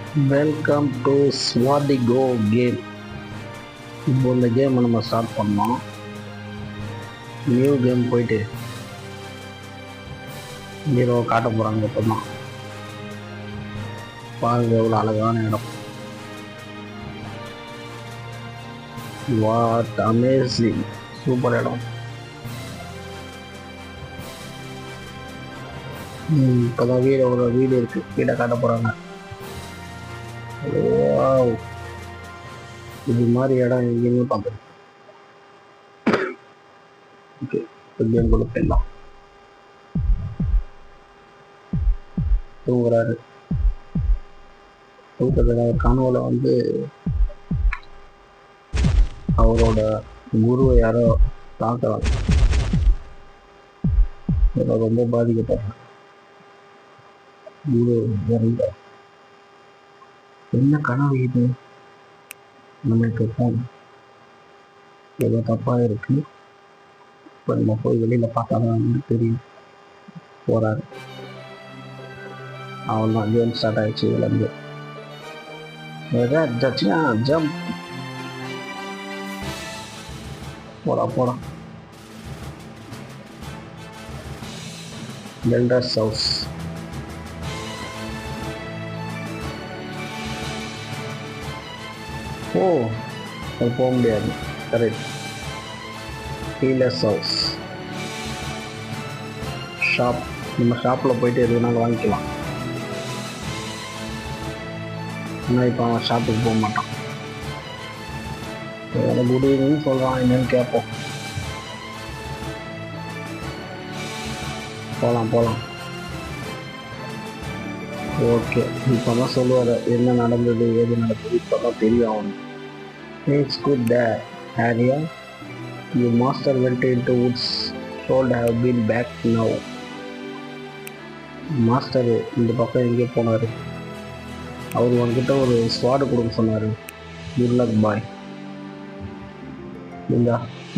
Welcome to Swathi go game. இப்போ இந்த கேமை நம்ம ஸ்டார்ட் பண்ணோம். நியூ கேம் போயிட்டு ஹீரோ காட்ட போகிறாங்க. இப்போதான் பாருங்க எவ்வளோ அழகான இடம். வாட் அமேசிங், சூப்பர் இடம். இப்போதான் வீடு இருக்கு, வீடை காட்ட போகிறாங்க. இது மாதிரி இடம் எங்கேயுமே பார்க்குறேன். ஓகே, கேம் கூட போயிடலாம். தூங்குறாரு. தூக்கத்தில் ஒரு கனவுல வந்து அவரோட குருவை யாரோ தாக்குறாங்க. ரொம்ப பாதிக்கப்படுறாங்க. குரு இறந்த. என்ன கனவு இது? நம்மளுக்கு ஏதோ தப்பாக இருக்கு. இப்போ நம்ம போய் வெளியில் பார்த்தா தான் வந்து தெரியும். போகிறாரு. அவன் தான் கேம் ஸ்டார்ட் ஆகிடுச்சு. இதுலேருந்து ஜம்ப் போடா. Builders house. அது போக முடியாது. கரெக்ட். Healers house. ஷாப். நம்ம ஷாப்பில் போயிட்டு எதுனாலும் வாங்கிக்கலாம். ஆனால் இப்போ அவன் ஷாப்புக்கு போக மாட்டான். குட் ஈவினிங் சொல்கிறான். என்னன்னு கேட்போம். போகலாம். ஓகே, இப்போ தான் சொல்லுவார் என்ன நடந்தது, ஏது நடந்தது. இப்போ தான் தெரியும் அவனுக்கு. It's good there area, you master went into woods should have been back now. Master இந்த பக்கம் எங்கே போனார்? அவர் உங்ககிட்ட ஒரு ஸ்வாடு கொடுக்க சொன்னார். குட் லக் பாய்.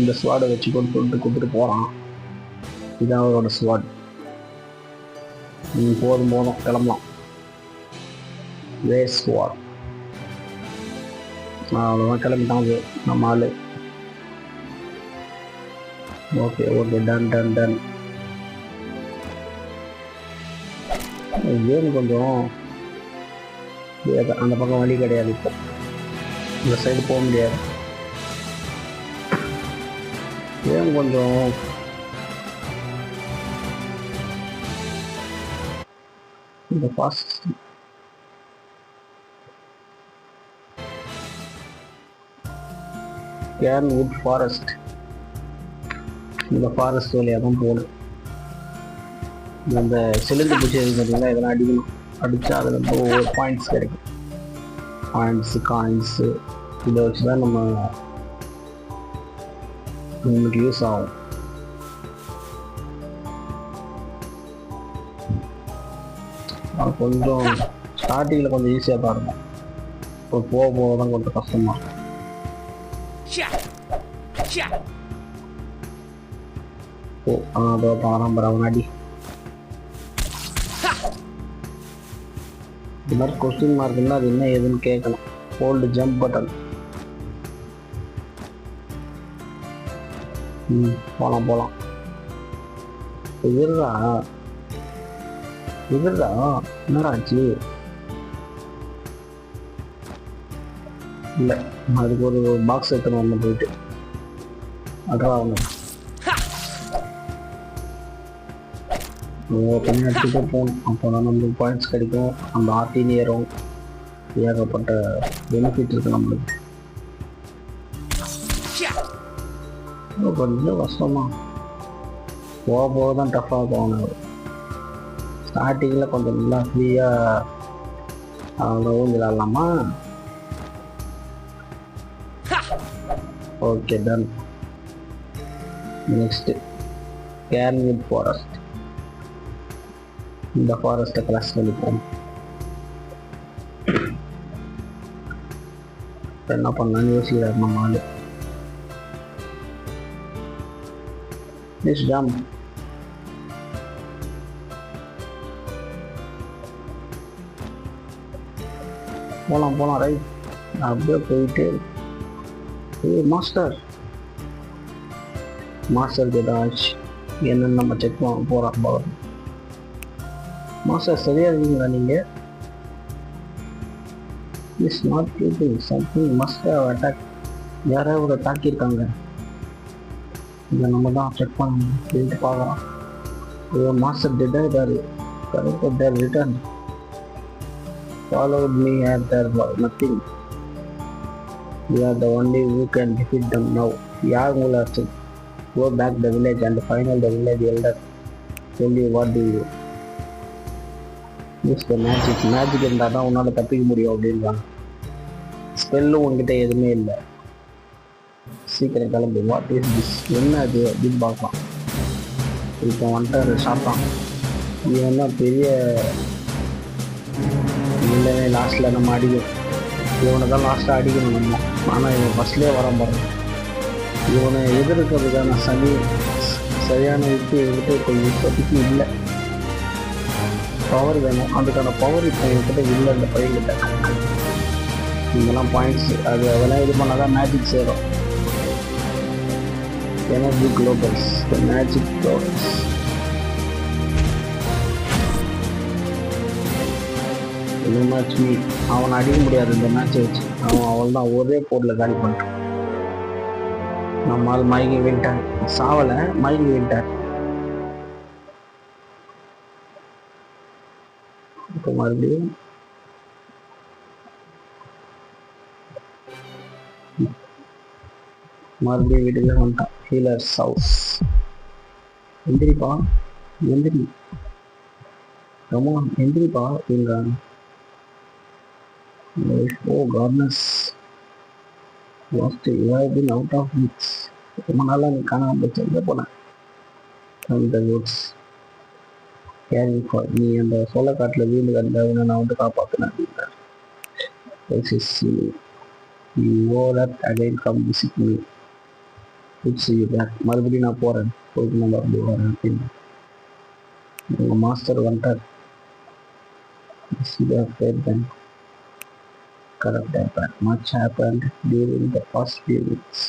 இந்த ஸ்வாடை வச்சு கொடுத்துட்டு போகிறான். இதுதான் அவரோட ஸ்வாட். போதும் கிளம்பலாம். வேஸ்ட் ஸ்வாட். அவ்வளோதான், கிளம்பிட்டாங்க நம்ம ஆள். Okay, ton. கேம் கொஞ்சம் அந்த பக்கம் வழி கிடையாது. இப்போ இந்த சைடு போக முடியாது. கேம் கொஞ்சம் இந்த ஃபாஸ்ட். கேர்ன்வுட் ஃபாரஸ்ட். இந்த ஃபாரஸ்ட் வழியாக தான் போகணும். அந்த சிலிண்டு பூச்சி பார்த்தீங்கன்னா இதெல்லாம் அடிக்கணும். அடித்தா அதில் வந்து ஒவ்வொரு பாயிண்ட்ஸ் கிடைக்கும். காயின்ஸு இதை வச்சு தான் நமக்கு யூஸ் ஆகும். கொஞ்சம் ஸ்டார்டிங்கில் கொஞ்சம் ஈஸியாக தான் இருக்கும். இப்போ போக தான் கொஞ்சம் கஷ்டமாக இருக்கும். முன்னாடி இது மாதிரி கொஸ்டின் மார்க் இருந்தால் அது என்ன ஏதுன்னு கேட்கணும். Hold jump button. போகலாம். இதுதான் என்னடா ஆச்சு? இல்லை, அதுக்கு ஒரு பாக்ஸ் எடுத்துன்னு வரணும் போயிட்டு. அதான் அவங்க தனியாக எடுத்துகிட்டே போகணும். அப்போ தான் நம்மளுக்கு பாயிண்ட்ஸ் கிடைக்கும். நம்ம ஆர்டின்னு ஏறும். ஏகப்பட்ட பெனிஃபிட் இருக்குது நம்மளுக்கு. கொஞ்சம் கஷ்டமா போக தான் டஃப்பாக போகணும். ஸ்டார்டிங்கில் கொஞ்சம் நல்லா ஃப்ரீயாக அவங்க ஊஞ்சலாடலாமா? Okay, done. Next Cairnwood forest. இந்த ஃபாரஸ்ட்டை கிராஸ் பண்ணி போகணும். என்ன பண்ணலான்னு யோசிக்கிறார் நம்ம ஆள். ஜம்ப். போகலாம் ரைட். அப்படியே போயிட்டு மாஸ்டர் மாஸ்டருக்கு ஏதாச்சும் என்னன்னு நம்ம செக் பண்ண போகிறோம் போகிறோம். மாஸ்டர் சரியாக இருக்கீங்களா நீங்கள்? Is not keeping something must have attack. யாராவது தாக்கியிருக்காங்க. இதை நம்ம தான் செக் பண்ணணும் சொல்லிட்டு பார்க்கலாம். மாஸ்டர் டெட்டாரு கரெக்டாக தேர் return followed me at there was nothing. We are the only who can defeat them now. யார் உங்களை go back the village and final the village elder tell you what do you use the magic இருந்தால் தான் உன்னால் தப்பிக்க முடியும் அப்படின்றாங்க. ஸ்பெல்லும் உங்ககிட்ட எதுவுமே இல்லை. சீக்கிரம் கிளம்பு. What is this? என்ன அது அப்படின்னு பார்க்கலாம். இப்போ வந்துட்டு சாப்பிட்டான். இவன் தான் பெரிய இல்லைவே லாஸ்ட்டில் நம்ம அடிக்கணும். இவனை தான் லாஸ்ட்டாக அடிக்கணும் நம்ம. ஆனால் இவன் ஃபஸ்ட்லேயே வர பாருங்க. இவனை எதிர்க்கிறதுக்கான சரியான இவங்ககிட்ட இப்போ இப்போதைக்கு இல்லை. பவர் வேணும். அதுக்கான பவர் இப்போ எங்ககிட்ட இல்லை. இந்த பையன்கிட்ட இதெல்லாம் பாயிண்ட்ஸு அதெல்லாம் இது பண்ணால் தான் மேஜிக் சேரும். எனர்ஜி குளோபல்ஸ் மேஜிக் குளோபல்ஸ் இந்த மேட்ச் அவனை அடிக்க முடியாது. இந்த மேட்சை வச்சு அவள் தான் ஒரே போர்டில் காலி பண்ணிட்டான். நம்மால் மயங்கி விட்டார். சாவலை, மயங்கி விட்டார். இப்போ மறுபடியும் வீட்டுல வந்துட்டான். Healers house. எந்திரிப்பா எந்திரி, ரொம்ப எந்திரிப்பா அப்படின்றாங்க. Oh goodness, lost you have been out of weeks. ரொம்ப நாளாக நீ காணாம போச்சு. எங்கே போனேன்? அந்த woods caring for நீ அந்த சோளக்காட்டில் வீடு கண்டவனை நான் வந்து காப்பாற்றினேன் அப்படின்னார். You know that again come visit me. Good see you back. மறுபடியும் நான் போகிறேன். போயிட்டு நான் மறுபடியும் வரேன் அப்படின்னு உங்கள் மாஸ்டர் வந்துட்டார். then correct that much happened during the first few weeks.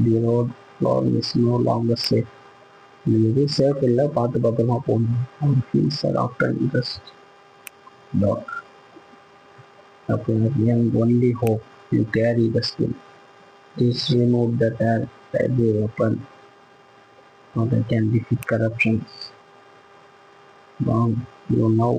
The road floor is no longer safe. இது சேஃப் இல்லை, பார்த்து பத்திரமா போகணும். Our fields are often just dark. Young only hope you carry the skill. Just remove the deadly weapon so they can defeat corruptions. Now you know.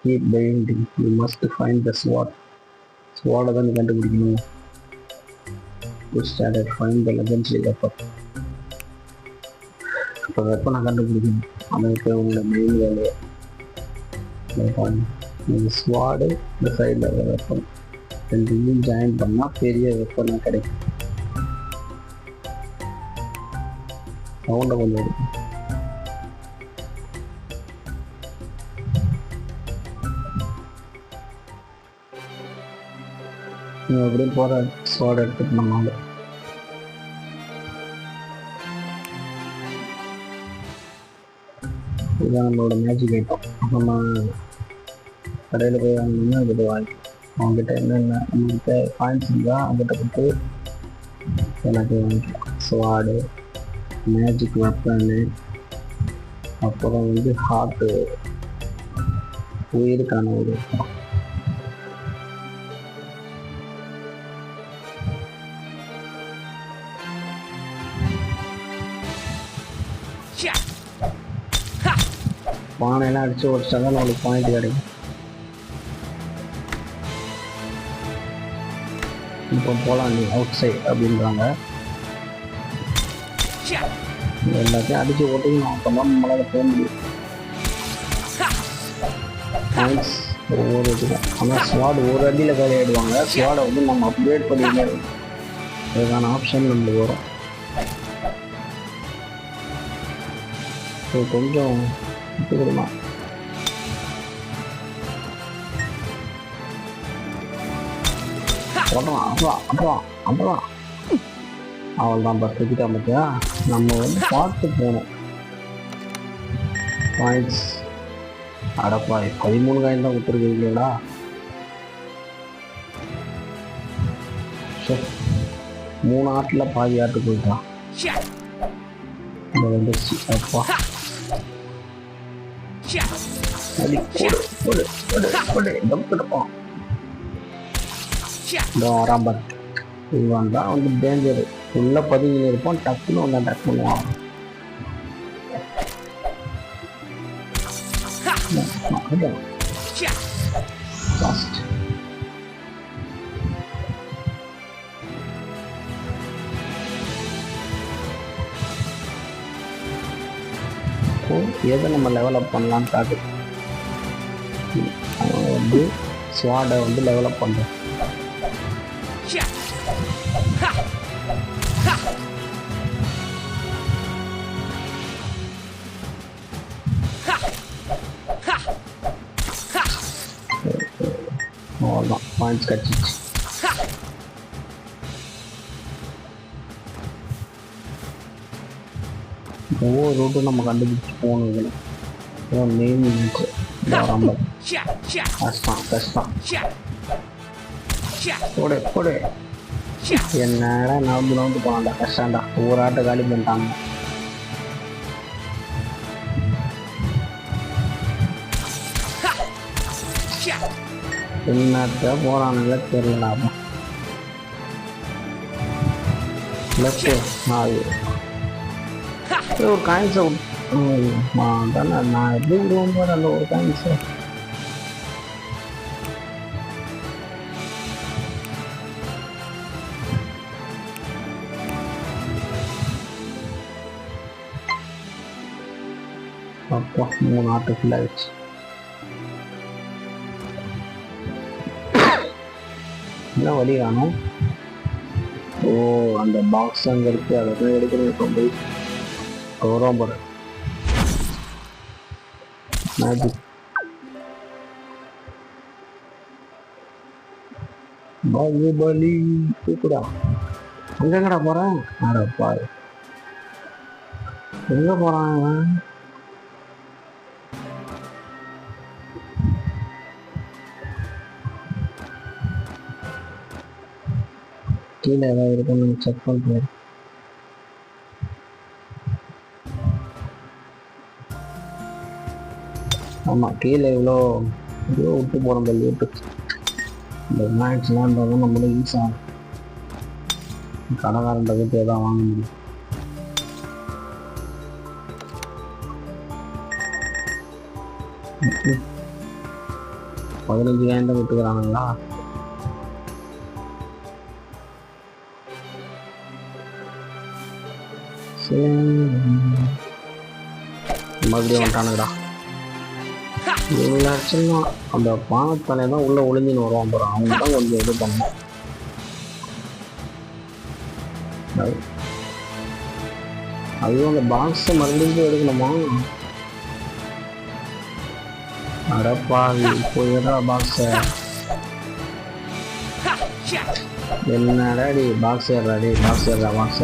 Keep binding. You must find the sword. Sword தான் நீ கண்டுபிடிக்கணும். You started find the legendary weapon. இப்போ வெப்பனை கண்டுபிடிக்கணும். அதுக்கு உங்களோட main வேலையை இந்த sword இந்த சைடில் வெப்பன் ரெண்டுத்தையும் ஜாயின் பண்ணால் பெரிய வெப்பனாக கிடைக்கும். சவுண்டை கொஞ்சம் எடுக்கும். அப்படியே போகிற ஸ்வாட் எடுத்துட்டு நம்மளால இதுதான் நம்மளோட மேஜிக் ஐட்டம். நம்ம கடையில் போய் வாங்கினோம்னா இது வாங்கிக்கலாம். அவங்ககிட்ட என்னென்ன நம்மகிட்ட பாயிண்ட்ஸ் இருந்தால் அவங்ககிட்ட கொடுத்து எல்லாத்தையும் வாங்கிக்கலாம். ஸ்வாடு, மேஜிக் வெப்பனு, அப்புறம் வந்து ஹார்ட்டு உயிருக்கான ஒரு பானையெல்லாம் அடிச்சு ஓடிச்சாங்க. நம்மளுக்கு பாயிண்ட் கிடைக்கும். இப்போ போகலாம் நீ அவுட் சைட் அப்படின்றாங்க. எல்லாத்தையும் அடிச்சு ஓட்டிக்கணும். அப்போ தான் நம்மளால போக முடியும். பாயிண்ட்ஸ் ஒவ்வொரு இதுதான். ஆனால் ஸ்வாட் ஒரு அடியில் காலி ஆகிடுவாங்க. ஸ்வாடை வந்து நம்ம அப்கிரேட் பண்ணிக்கிட்டே இருக்கணும். அதுக்கான ஆப்ஷன் நம்மளுக்கு வரும். ஸோ கொஞ்சம் கொடுமா அவள் தான் பத்துக்கிட்டா பார்த்தியா. நம்ம வந்து பார்த்து போகணும். பாயிண்ட்ஸ் அடப்பா 13 காயின் தான் கொடுத்துருக்கீங்களா? 3 ஆட்டில் பாதி ஆட்டு போயிட்டான். வந்துருச்சு. அப்பா அடி போடு டம்ப் வரான் பாரு. இவன் தான் வந்து டேஞ்சரு. உள்ள பதுங்கி இருப்பான், டக்குன்னு ஒன்று அட்டாக் பண்ணுவான். எதை நம்ம லெவலப் பண்ணலான்னு காட்டு. வந்து ஸ்வாடை வந்து டெவலப் பண்ணுறோம். அவ்வளோதான், பாயிண்ட்ஸ் கிடச்சிச்சு. ஒவ்வொரு ரூட்டும் நம்ம கண்டுபிடிச்சி போகணும். இதில் மெயின் ரொம்ப கஷ்டம். போடு என்னடா நடந்து போனாண்டா, கஷ்டம்டா. ஒவ்வொரு ஆட்டை காலி பண்ணிட்டாங்க. என்னத்த போறானுங்கள தெரியலாமா? ஒரு காயின்ஸை தானே நான் எப்படி விடுவோம் போது அந்த ஒரு காயின்ஸை. அப்போ 3 ஆட்டு ஃபுல் ஆயிடுச்சு. என்ன வழி காணும்? ஓ, அந்த பாக்ஸ் அங்கே இருக்கு. அதை எடுக்கணும். கொண்டு போய் போற மேஜிக் பாகுபலி கூப்பிடா. எங்கடா போறேன்? அடப்பா, எங்க போறான்? கீழே ஏதாவது இருக்குன்னு செக் பண்ணுறேன். ஆமாம், கீழே இவ்வளோ விட்டு போகிறோம். இந்த லூட்டு இந்த மேக்ஸ்லாம் இருந்தாலும் நம்மளும் யூஸ் ஆகும். கடைக்காரன் வீட்டு எதாவது வாங்க முடியும். $15,000 விட்டுக்கிறானுங்களா? மறுபடியும் வந்துட்டானுங்கடா. இவங்களாச்சும் அந்த பானத்தலை தான் உள்ள ஒளிஞ்சின்னு வருவான் போகிறான். அவங்க தான் கொஞ்சம் இது பண்ணோம். ஐயோ, அந்த பாக்ஸை மறுபடியும் எடுக்கணுமா? அடப்பா, இப்போ ஏதா பாக்ஸை என்னடாடி பாக்ஸ் ஏறாடி, பாக்ஸ் ஏறா பாக்ஸ்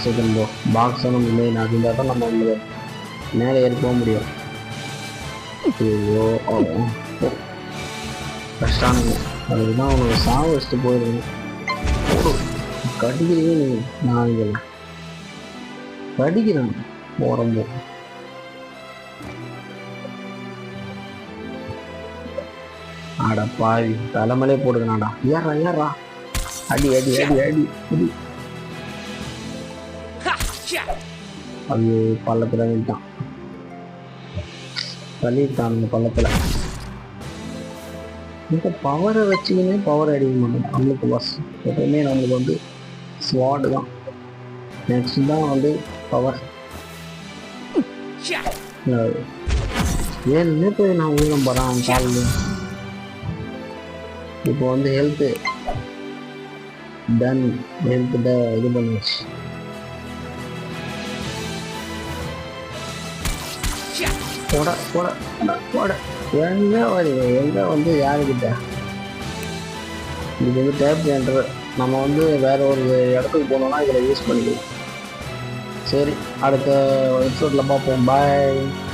எடுத்துன்னு பாக்ஸை நம்ம மெயின் அதுதான் தான் நம்ம வந்து மேலே ஏறி போக முடியும். ஐயோ கஷ்டானுங்க. அதுக்குதான் அவனுக்கு சாவு வச்சுட்டு போயிடுங்க. கடிக்கிறீங்க நீங்கள், நான் கடிக்கிறான் போகிறம்போ. ஆடா பாவி, தலைமலே போடுக்கணாடா. ஏறா அடி அடி அடி அடி அடி. ஐயோ, பள்ளத்தில் விட்டான். தள்ளிட்டானுங்க பள்ளத்தில். இந்த பவரை வச்சுக்கினே பவர் அடிக்க மாட்டோம் நம்மளுக்கு. பஸ் எப்பவுமே நம்மளுக்கு வந்து ஸ்வாடு தான். நெக்ஸ்ட் தான் வந்து பவர். ஏன்னு போய் நான் ஊழம் போகிறேன் காலில். இப்போ வந்து ஹெல்த்து டன், ஹெல்த்து இது பண்ணிடுச்சு. போட எங்க வந்து யாருக்கிட்ட இது வந்து டேப் ஜென்டர். நம்ம வந்து வேற ஒரு இடத்துக்கு போனோம்னா இதில் யூஸ் பண்ணிக்கலாம். சரி, அடுத்த எபிசோடில் பார்ப்போம். பாய்.